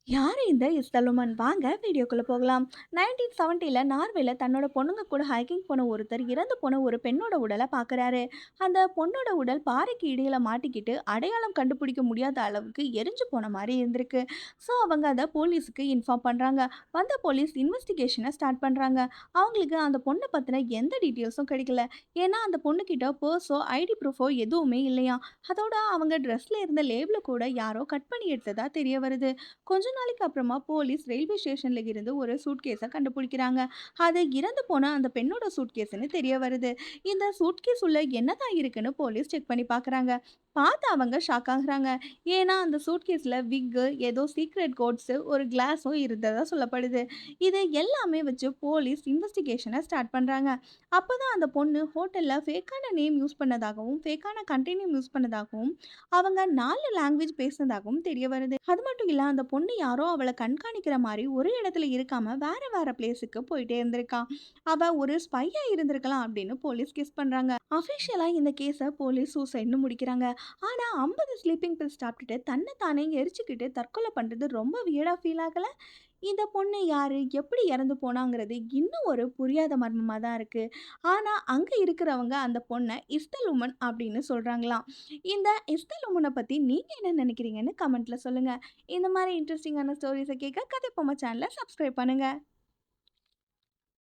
யாரு இந்த இஸ்தலுமன்? வாங்க வீடியோக்குள்ள போகலாம். 1970ல நார்வேல தன்னோட பொண்ணுங்க கூட ஹைக்கிங் போன ஒருத்தர் இறந்து போன ஒரு பெண்ணோட உடல பார்க்குறாரு. அந்த பொண்ணோட உடல் பாறைக்கு இடையில மாட்டிக்கிட்டு அடையாளம் கண்டுபிடிக்க முடியாத அளவுக்கு எரிஞ்சு போன மாரி இருந்திருக்கு. ஸோ அவங்க அத போலீஸுக்கு இன்ஃபார்ம் பண்றாங்க. வந்த போலீஸ் இன்வெஸ்டிகேஷன ஸ்டார்ட் பண்றாங்க. அவங்களுக்கு அந்த பொண்ண பத்தின எந்த டீட்டெயில்ஸும் கிடைக்கல. ஏன்னா அந்த பொண்ணுகிட்ட பர்ஸோ, ஐடி ப்ரூஃபோ எதுவுமே இல்லையாம். அதோட அவங்க ட்ரெஸ்ல இருந்த லேபிள கூட யாரோ கட் பண்ணி எடுத்ததா தெரிய வருது. கொஞ்ச நாளைக்கு அப்புறமா போலீஸ் ரயில்வே ஸ்டேஷன்ல இருந்து ஒரு சூட்கேஸை கண்டுபிடிக்கிறாங்க. அது இறந்து போன அந்த பெண்ணோட சூட்கேஸ்னு தெரிய வருது. இந்த சூட்கேஸ் உள்ள என்னதான் இருக்குன்னு போலீஸ் செக் பண்ணி பார்க்கறாங்க. பார்த்து அவங்க ஷாக் ஆகுறாங்க. ஏன்னா அந்த சூட்கேஸ்ல விக்கு, ஏதோ சீக்ரெட் கோட்ஸ், ஒரு கிளாஸும் இருந்ததா சொல்லப்படுது. இது எல்லாமே வச்சு போலீஸ் இன்வெஸ்டிகேஷனை ஸ்டார்ட் பண்றாங்க. அப்பதான் அந்த பொண்ணு ஹோட்டல்ல ஃபேக்கான நேம் யூஸ் பண்ணதாகவும், ஃபேக்கான கண்டெய்னர் யூஸ் பண்ணதாகவும், அவங்க 4 லாங்குவேஜ் பேசினதாகவும் தெரிய வருது. அது மட்டும் இல்ல, அந்த பொண்ணு யாரோ அவள கண்காணிக்கிற மாரி ஒரு இடத்துல இருக்காம வேற வேற பிளேஸுக்கு போயிட்டே இருந்திருக்கா. அவ ஒரு ஸ்பையா இருந்திருக்கலாம் அப்படின்னு போலீஸ் கெஸ் பண்றாங்க. அஃபிஷியலா இந்த கேஸ போலீஸ் சூசைட்னு முடிக்கிறாங்க. ஆனா 50 ஸ்லீப்பிங் பில்ஸ் சாப்பிட்டுட்டு தன்னை தானே எரிச்சுக்கிட்டு தற்கொலை பண்றது ரொம்ப வியர்டா ஃபீல் ஆகல? இந்த பொண்ணு யாரு? எப்படி இறந்து போனாங்கிறது இன்னும் ஒரு புரியாத மர்மமா தான் இருக்கு. ஆனா, அங்க இருக்கிறவங்க அந்த பொண்ண இஸ்தல் உமன் அப்படின்னு சொல்றாங்களாம். இந்த இஸ்தல் உமன பத்தி நீங்க என்ன நினைக்கிறீங்கன்னு கமெண்ட்ல சொல்லுங்க. இந்த மாரி இன்ட்ரஸ்டிங்கான ஸ்டோரீஸ கேட்க கதைப்பொம்மை சேனல சப்ஸ்கிரைப் பண்ணுங்க.